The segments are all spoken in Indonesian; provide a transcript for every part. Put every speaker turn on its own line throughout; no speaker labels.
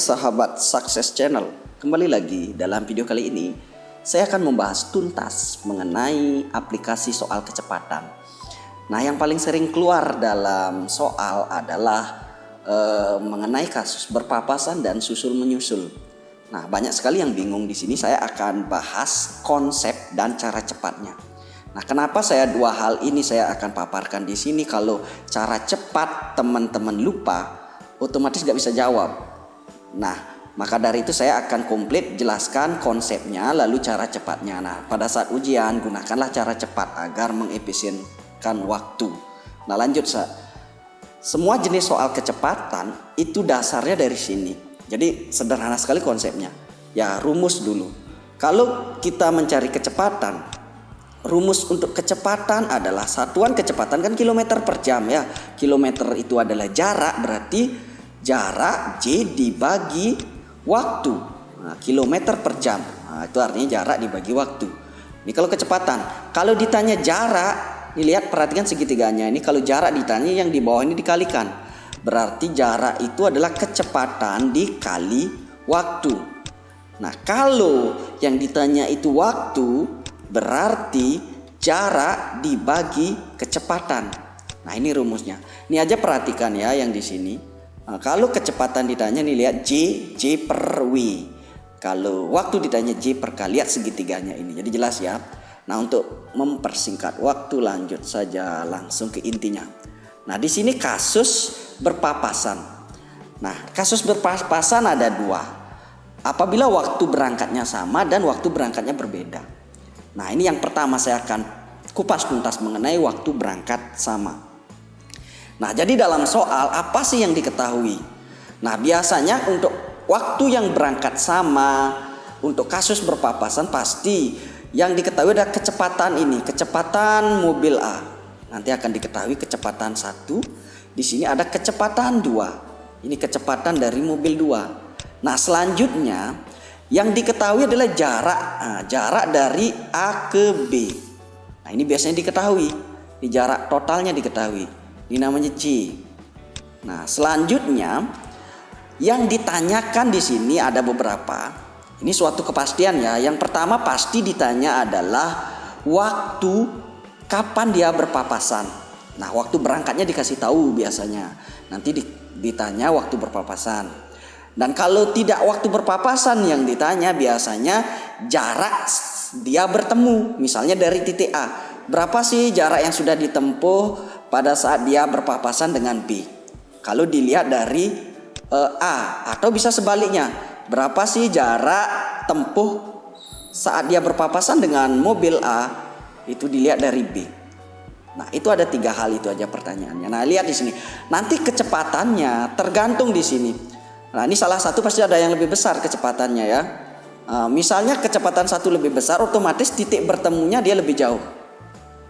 sahabat Sukses Channel, kembali lagi dalam video kali ini saya akan membahas tuntas mengenai aplikasi soal kecepatan. Nah, yang paling sering keluar dalam soal adalah mengenai kasus berpapasan dan susul menyusul. Nah, banyak sekali yang bingung di sini. Saya akan bahas konsep dan cara cepatnya. Nah, kenapa saya dua hal ini saya akan paparkan di sini? Kalau cara cepat teman-teman lupa, otomatis gak bisa jawab. Nah, maka dari itu saya akan komplit jelaskan konsepnya lalu cara cepatnya. Nah, pada saat ujian gunakanlah cara cepat agar mengefisienkan waktu. Nah, lanjut semua jenis soal kecepatan itu dasarnya dari sini. Jadi sederhana sekali konsepnya. Ya, rumus dulu. Kalau kita mencari kecepatan, rumus untuk kecepatan adalah satuan kecepatan kan kilometer per jam ya. Kilometer itu adalah jarak, berarti jarak J dibagi waktu. Nah, kilometer per jam. Nah, itu artinya jarak dibagi waktu. Ini kalau kecepatan. Kalau ditanya jarak, lihat perhatikan segitiganya. Ini kalau jarak ditanya, yang di bawah ini dikalikan. Berarti jarak itu adalah kecepatan dikali waktu. Nah, kalau yang ditanya itu waktu, berarti jarak dibagi kecepatan. Nah, ini rumusnya. Ini aja perhatikan ya yang di sini. Nah, kalau kecepatan ditanya nih lihat J per W. Kalau waktu ditanya J per K, lihat segitiganya ini. Jadi jelas ya. Nah, untuk mempersingkat waktu lanjut saja langsung ke intinya. Nah, di sini kasus berpapasan. Nah, kasus berpapasan ada dua. Apabila waktu berangkatnya sama dan waktu berangkatnya berbeda. Nah, ini yang pertama saya akan kupas tuntas mengenai waktu berangkat sama. Nah, jadi dalam soal apa sih yang diketahui? Nah, biasanya untuk waktu yang berangkat sama, untuk kasus berpapasan pasti yang diketahui adalah kecepatan ini, kecepatan mobil A. Nanti akan diketahui kecepatan 1. Di sini ada kecepatan 2. Ini kecepatan dari mobil 2. Nah, selanjutnya yang diketahui adalah jarak. Nah, jarak dari A ke B. Nah, ini biasanya diketahui. Ini jarak totalnya diketahui. Ini namanya C. Nah, selanjutnya yang ditanyakan di sini ada beberapa. Ini suatu kepastian ya. Yang pertama pasti ditanya adalah waktu kapan dia berpapasan. Nah, waktu berangkatnya dikasih tahu biasanya. Nanti ditanya waktu berpapasan. Dan kalau tidak waktu berpapasan yang ditanya biasanya jarak dia bertemu. Misalnya dari titik A. Berapa sih jarak yang sudah ditempuh pada saat dia berpapasan dengan B? Kalau dilihat dari A. Atau bisa sebaliknya. Berapa sih jarak tempuh saat dia berpapasan dengan mobil A? Itu dilihat dari B. Nah, itu ada 3 hal itu aja pertanyaannya. Nah, lihat di sini. Nanti kecepatannya tergantung di sini. Nah, ini salah satu pasti ada yang lebih besar kecepatannya ya. Misalnya kecepatan 1 lebih besar, otomatis titik bertemunya dia lebih jauh.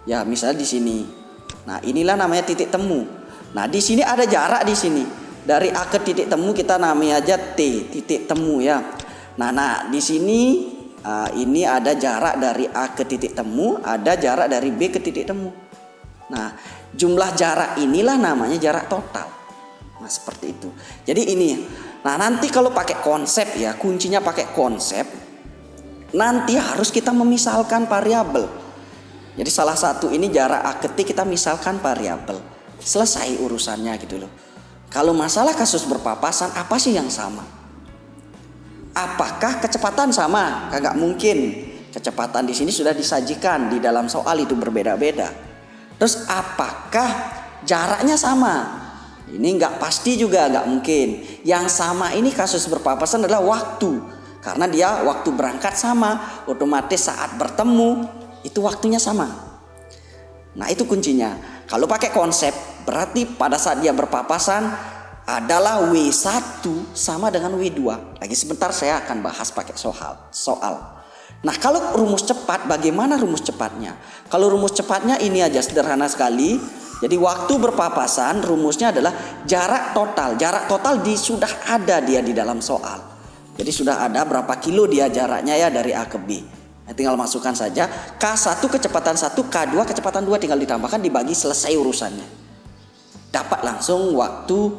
Ya, misalnya di sini. Nah, inilah namanya titik temu. Nah, di sini ada jarak di sini. Dari A ke titik temu kita namanya aja T, titik temu ya. Nah, di sini ini ada jarak dari A ke titik temu, ada jarak dari B ke titik temu. Nah, jumlah jarak inilah namanya jarak total. Nah, seperti itu. Jadi ini. Nah, nanti kalau pakai konsep ya, kuncinya pakai konsep. Nanti harus kita memisalkan variabel. Jadi salah satu ini jarak A ke T kita misalkan variabel. Selesai urusannya gitu loh. Kalau masalah kasus berpapasan apa sih yang sama? Apakah kecepatan sama? Kagak mungkin. Kecepatan di sini sudah disajikan di dalam soal itu berbeda-beda. Terus apakah jaraknya sama? Ini nggak pasti juga, nggak mungkin. Yang sama ini kasus berpapasan adalah waktu. Karena dia waktu berangkat sama, otomatis saat bertemu itu waktunya sama. Nah, itu kuncinya. Kalau pakai konsep berarti pada saat dia berpapasan adalah W1 sama dengan W2. Lagi sebentar saya akan bahas pakai soal. Nah, kalau rumus cepat, bagaimana rumus cepatnya? Kalau rumus cepatnya ini aja sederhana sekali. Jadi waktu berpapasan rumusnya adalah jarak total. Jarak total sudah ada dia di dalam soal. Jadi sudah ada berapa kilo dia jaraknya ya dari A ke B. Nah, tinggal masukkan saja. K1 kecepatan 1, K2 kecepatan 2 tinggal ditambahkan dibagi selesai urusannya. Dapat langsung waktu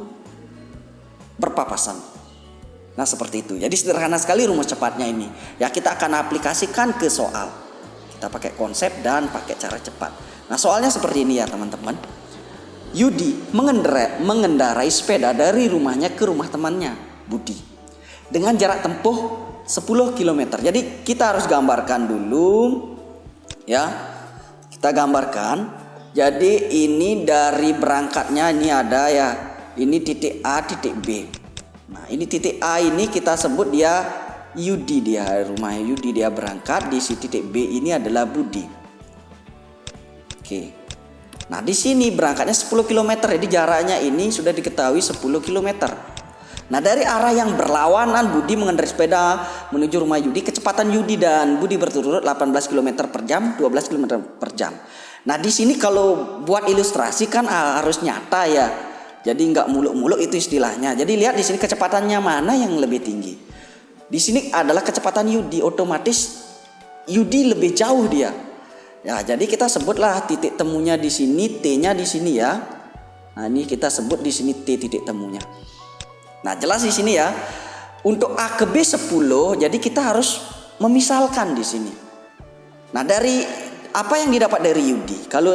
berpapasan. Nah seperti itu. Jadi sederhana sekali rumus cepatnya ini. Ya kita akan aplikasikan ke soal. Kita pakai konsep dan pakai cara cepat. Nah soalnya seperti ini ya teman-teman. Yudi mengendarai sepeda dari rumahnya ke rumah temannya Budi dengan jarak tempuh 10 km. Jadi kita harus gambarkan dulu ya. Kita gambarkan. Jadi ini dari berangkatnya ini ada ya. Ini titik A, titik B. Nah ini titik A ini kita sebut dia Yudi, dia rumahnya Yudi, dia berangkat. Di sini titik B ini adalah Budi. Oke. Nah di sini berangkatnya 10 km, jadi jaraknya ini sudah diketahui 10 km. Nah dari arah yang berlawanan Budi mengendarai sepeda menuju rumah Yudi. Kecepatan Yudi dan Budi berturut-turut 18 km per jam, 12 km per jam. Nah di sini kalau buat ilustrasi kan harus nyata ya. Jadi nggak muluk-muluk itu istilahnya. Jadi lihat di sini kecepatannya mana yang lebih tinggi. Di sini adalah kecepatan Yudi, otomatis Yudi lebih jauh dia. Ya, jadi kita sebutlah titik temunya di sini, T-nya di sini ya. Nah, ini kita sebut di sini T titik temunya. Nah, jelas di sini ya. Untuk A ke B 10, jadi kita harus memisalkan di sini. Nah, dari apa yang didapat dari Yudi? Kalau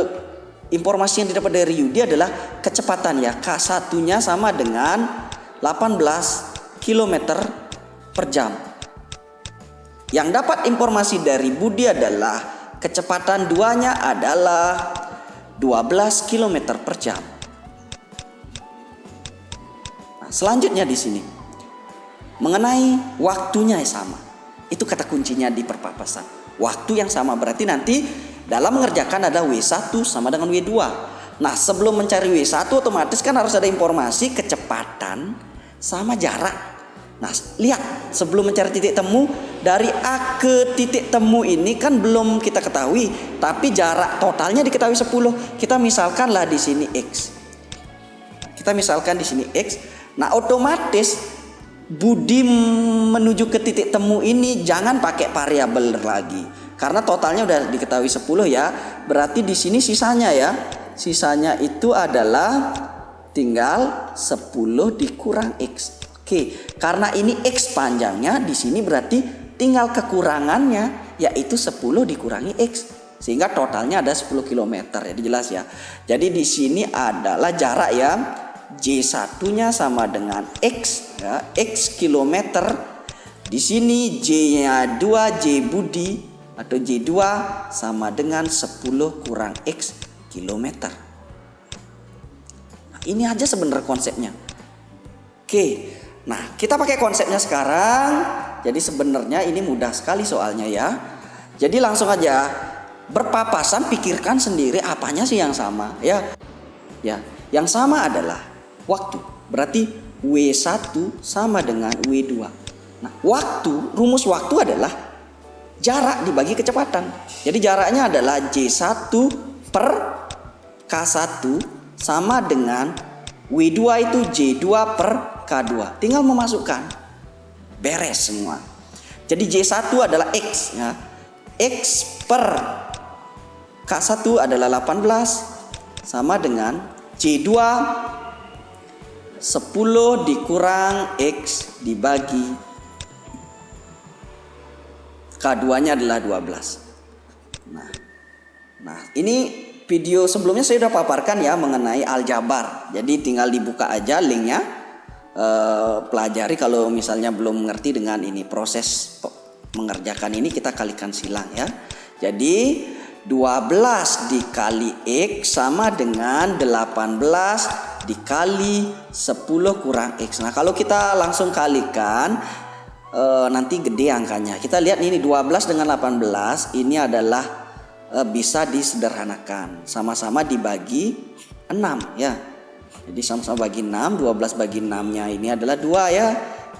informasi yang didapat dari Yudi adalah kecepatan ya. K1-nya sama dengan 18 km per jam. Yang dapat informasi dari Budi adalah kecepatan 2-nya adalah 12 km per jam. Nah, selanjutnya di sini mengenai waktunya yang sama. Itu kata kuncinya di perpapasan. Waktu yang sama berarti nanti dalam mengerjakan ada W1 sama dengan W2. Nah sebelum mencari W1 otomatis kan harus ada informasi kecepatan sama jarak. Nah lihat sebelum mencari titik temu dari A ke titik temu ini kan belum kita ketahui. Tapi jarak totalnya diketahui 10. Kita misalkanlah di sini X. Kita misalkan di sini X. Nah otomatis Budi menuju ke titik temu ini jangan pakai variabel lagi. Karena totalnya udah diketahui 10 ya. Berarti di sini sisanya ya. Sisanya itu adalah tinggal 10 dikurang X. Oke, karena ini X panjangnya di sini berarti tinggal kekurangannya yaitu 10 dikurangi X. Sehingga totalnya ada 10 km. Jadi jelas ya. Jadi di sini adalah jarak ya. J1-nya sama dengan X ya, X kilometer. Di sini J-nya 2, J Budi atau J2 sama dengan 10 kurang X kilometer. Nah, ini aja sebenarnya konsepnya. Oke, nah kita pakai konsepnya sekarang. Jadi sebenarnya ini mudah sekali soalnya ya. Jadi langsung aja berpapasan, pikirkan sendiri apanya sih yang sama ya. Ya, yang sama adalah waktu. Berarti W1 sama dengan W2. Nah, rumus waktu adalah jarak dibagi kecepatan. Jadi jaraknya adalah J1 per K1 sama dengan W2 itu J2 per K2. Tinggal memasukkan. Beres semua. Jadi J1 adalah X ya. X per K1 adalah 18 sama dengan J2 10 dikurang X dibagi K2-nya adalah 12. Nah, ini video sebelumnya saya sudah paparkan ya mengenai aljabar. Jadi tinggal dibuka aja linknya, pelajari kalau misalnya belum mengerti dengan ini proses mengerjakan ini kita kalikan silang ya. Jadi 12 dikali X sama dengan 18 dikali 10 kurang X. Nah kalau kita langsung kalikan nanti gede angkanya. Kita lihat ini 12 dengan 18 ini adalah bisa disederhanakan. Sama-sama dibagi 6 ya. Jadi sama-sama bagi 6, 12 bagi 6-nya ini adalah 2 ya.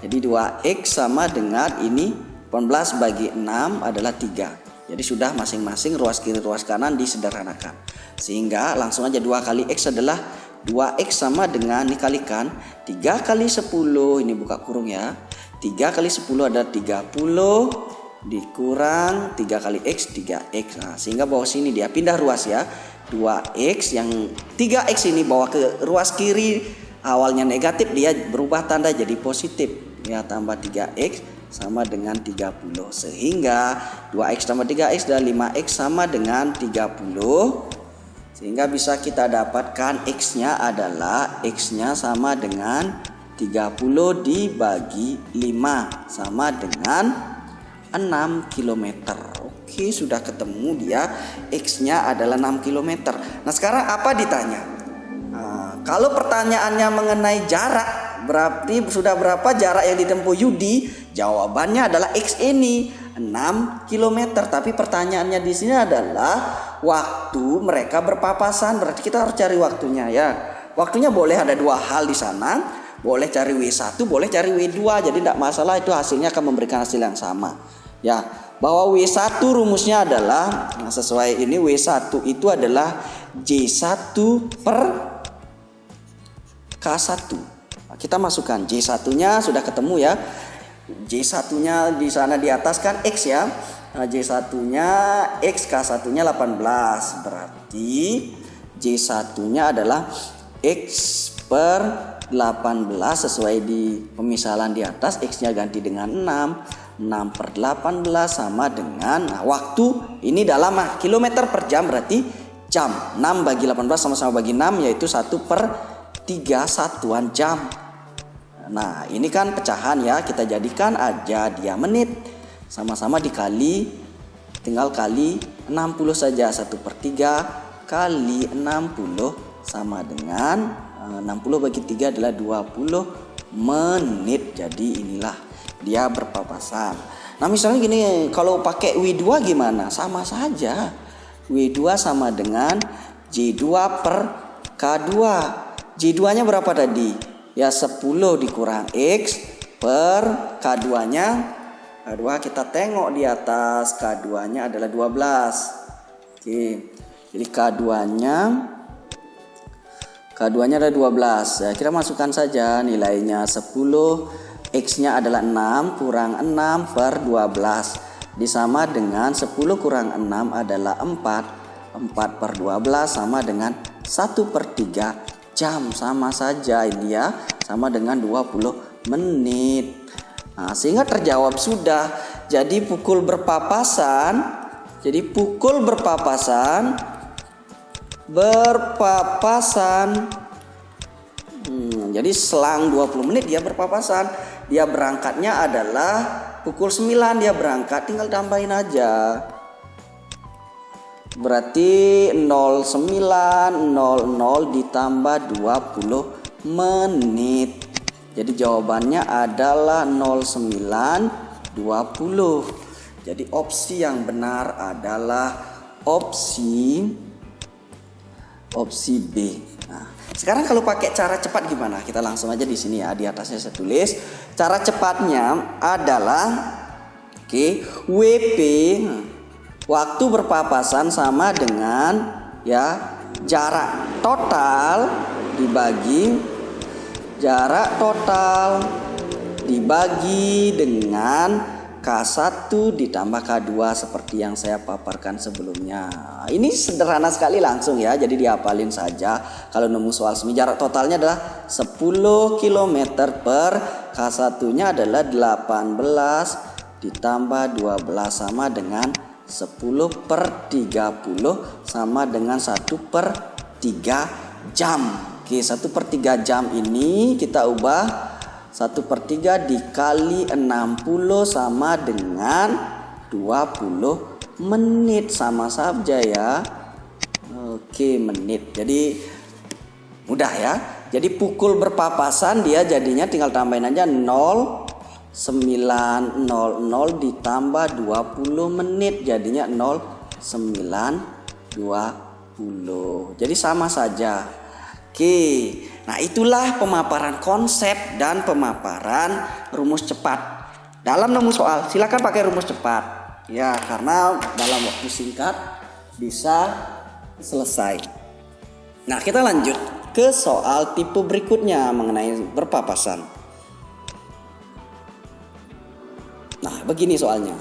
Jadi 2X sama dengan ini 18 bagi 6 adalah 3. Jadi sudah masing-masing ruas kiri ruas kanan disederhanakan. Sehingga langsung aja 2 kali X adalah 2X sama dengan dikalikan 3 kali 10 ini buka kurung ya. 3 kali 10 ada 30 dikurang 3 kali X 3X. Nah, sehingga bawah sini dia pindah ruas ya. 2X yang 3X ini bawa ke ruas kiri awalnya negatif dia berubah tanda jadi positif. ya tambah 3x sama dengan 30. Sehingga 2x tambah 3x dan 5x sama dengan 30. Sehingga bisa kita dapatkan x-nya adalah x-nya sama dengan 30 dibagi 5 sama dengan 6 km. Oke, sudah ketemu dia x-nya adalah 6 km. Nah, sekarang apa ditanya? Kalau pertanyaannya mengenai jarak, berarti sudah berapa jarak yang ditempuh Yudi? Jawabannya adalah x ini 6 km. Tapi pertanyaannya di sini adalah waktu mereka berpapasan. Berarti kita harus cari waktunya ya. Waktunya boleh ada dua hal di sana. Boleh cari W1, boleh cari W2. Jadi tidak masalah, itu hasilnya akan memberikan hasil yang sama. Ya, bahwa W1 rumusnya adalah sesuai ini, W1 itu adalah J1 per K1. Nah, kita masukkan J1-nya sudah ketemu ya. J1-nya di sana di atas kan X ya. Nah, J1-nya X, K1-nya 18. Berarti J1-nya adalah X per 18 sesuai di pemisalan di atas. X-nya ganti dengan 6. 6 per 18 sama dengan waktu ini dalam kilometer per jam, berarti jam. 6 bagi 18 sama-sama bagi 6 yaitu 1 per 3 satuan jam. Nah, ini kan pecahan ya, kita jadikan aja dia menit. Sama-sama dikali, tinggal kali 60 saja. 1 per 3 kali 60 sama dengan 60 bagi 3 adalah 20 menit. Jadi inilah dia berpapasan. Nah, misalnya gini, kalau pakai W2 gimana? Sama saja. W2 sama dengan J2 per K2. J2-nya berapa tadi? Ya 10 dikurang X per K2-nya. K2 kita tengok di atas, K2-nya adalah 12. Oke. Jadi K2-nya ada 12. Ya, kita masukkan saja nilainya 10. X-nya adalah 6 kurang 6 per 12. Disama dengan 10 kurang 6 adalah 4. 4 per 12 sama dengan 1 per 3 jam. Sama saja ini ya, sama dengan 20 menit. Nah, sehingga terjawab sudah. Jadi pukul berpapasan jadi selang 20 menit dia berpapasan. Dia berangkatnya adalah pukul 9 dia berangkat, tinggal tambahin aja. Berarti 09.00 ditambah 20 menit. Jadi jawabannya adalah 09.20. Jadi opsi yang benar adalah opsi B. Nah, sekarang kalau pakai cara cepat gimana? Kita langsung aja di sini ya, di atasnya saya tulis. Cara cepatnya adalah WP waktu berpapasan sama dengan ya jarak total dibagi dengan K1 ditambah K2 seperti yang saya paparkan sebelumnya. Ini sederhana sekali langsung ya, jadi dihafalin saja. Kalau nemu soal semi, jarak totalnya adalah 10 km per K1-nya adalah 18 ditambah 12 sama dengan 10 per 30 sama dengan 1 per 3 jam. Oke, 1 per 3 jam ini kita ubah 1 per 3 dikali 60 sama dengan 20 menit. Sama saja ya. Oke, menit. Jadi mudah ya. Jadi pukul berpapasan dia jadinya tinggal tambahin aja 09.00 ditambah 20 menit. Jadinya 09.20. Jadi sama saja. Oke. Nah, itulah pemaparan konsep dan pemaparan rumus cepat. Dalam nemu soal silakan pakai rumus cepat. Ya, karena dalam waktu singkat bisa selesai. Nah, kita lanjut ke soal tipe berikutnya mengenai berpapasan. Nah, begini soalnya.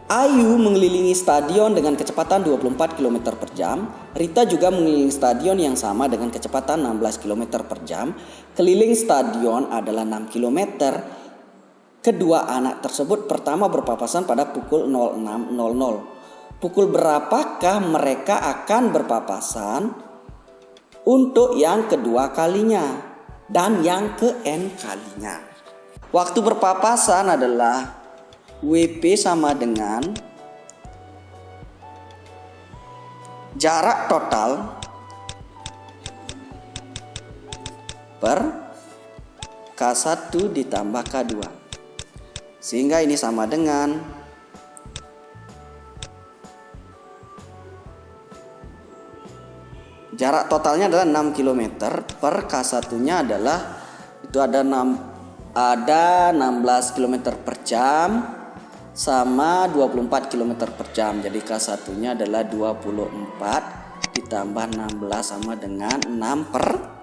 Ayu mengelilingi stadion dengan kecepatan 24 km per jam. Rita juga mengelilingi stadion yang sama dengan kecepatan 16 km per jam. Keliling stadion adalah 6 km. kedua anak tersebut pertama berpapasan pada pukul 06.00. Pukul berapakah mereka akan berpapasan untuk yang kedua kalinya dan yang ke-n kalinya? Waktu berpapasan adalah WP sama dengan jarak total per K1 ditambah K2. Sehingga ini sama dengan jarak totalnya adalah 6 km per K1-nya adalah itu ada 16 km per jam sama 24 km per jam. Jadi K1-nya adalah 24 ditambah 16 sama dengan 6 per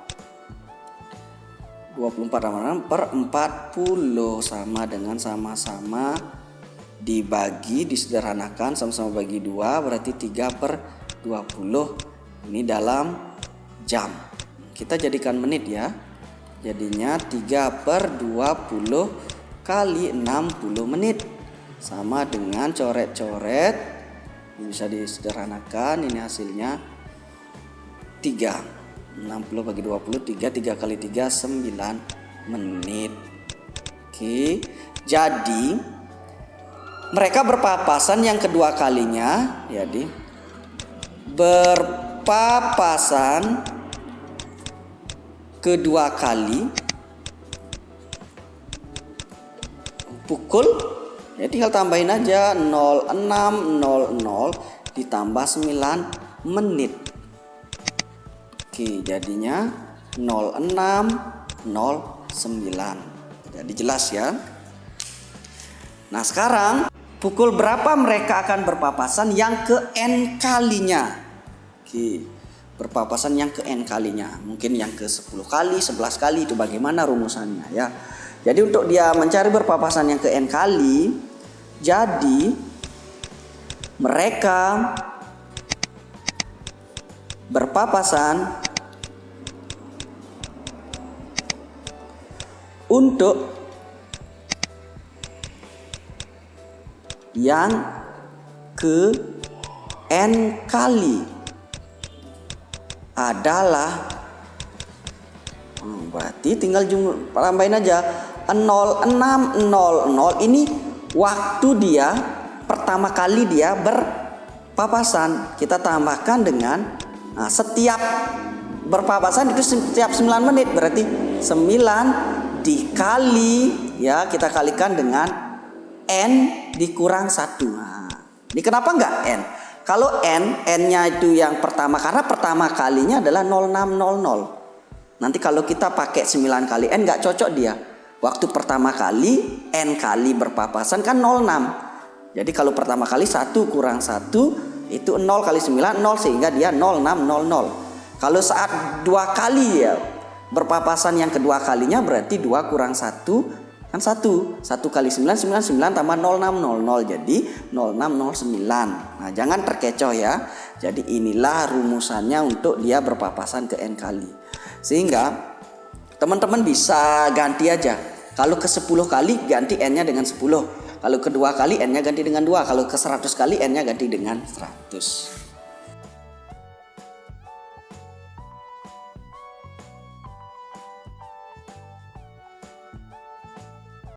24 per 40 sama dengan sama-sama dibagi, disederhanakan, sama-sama bagi 2 berarti 3 per 20. Ini dalam jam. Kita jadikan menit ya. Jadinya 3 per 20 kali 60 menit. Sama dengan coret-coret. Ini bisa disederhanakan, ini hasilnya 3. 60 bagi 20, 3 kali 3, 9 menit. Oke, jadi mereka berpapasan yang kedua kalinya. Jadi berpapasan kedua kali pukul, ya tinggal tambahin aja 06.00 ditambah 9 menit. Oke, jadinya 06.09. Jadi jelas ya. Nah, sekarang pukul berapa mereka akan berpapasan yang ke-n kalinya? Oke, berpapasan yang ke-n kalinya. Mungkin yang ke-10 kali, 11 kali, itu bagaimana rumusannya ya. Jadi untuk dia mencari berpapasan yang ke-n kali, jadi mereka berpapasan untuk yang ke-n kali adalah berarti tinggal tambahin aja 06.00. Ini waktu dia pertama kali dia berpapasan. Kita tambahkan dengan setiap berpapasan itu setiap 9 menit, berarti 9 dikali ya, kita kalikan dengan n dikurang 1. Nah, ini kenapa enggak n? Kalau n-nya itu yang pertama, karena pertama kalinya adalah 06.00. Nanti kalau kita pakai 9 kali n enggak cocok dia. Waktu pertama kali n kali berpapasan kan 06. Jadi kalau pertama kali 1 kurang 1 itu 0 kali 9, 0, sehingga dia 06.00. Kalau saat 2 kali ya berpapasan yang kedua kalinya berarti 2 kurang 1 kan 1. 1 kali 9, 99 tambah 06.00 jadi 06.09. Nah, jangan terkecoh ya. Jadi inilah rumusannya untuk dia berpapasan ke n kali. Sehingga teman-teman bisa ganti aja. Kalau ke 10 kali ganti n-nya dengan 10. Kalau kedua kali n-nya ganti dengan 2. Kalau ke 100 kali n-nya ganti dengan 100.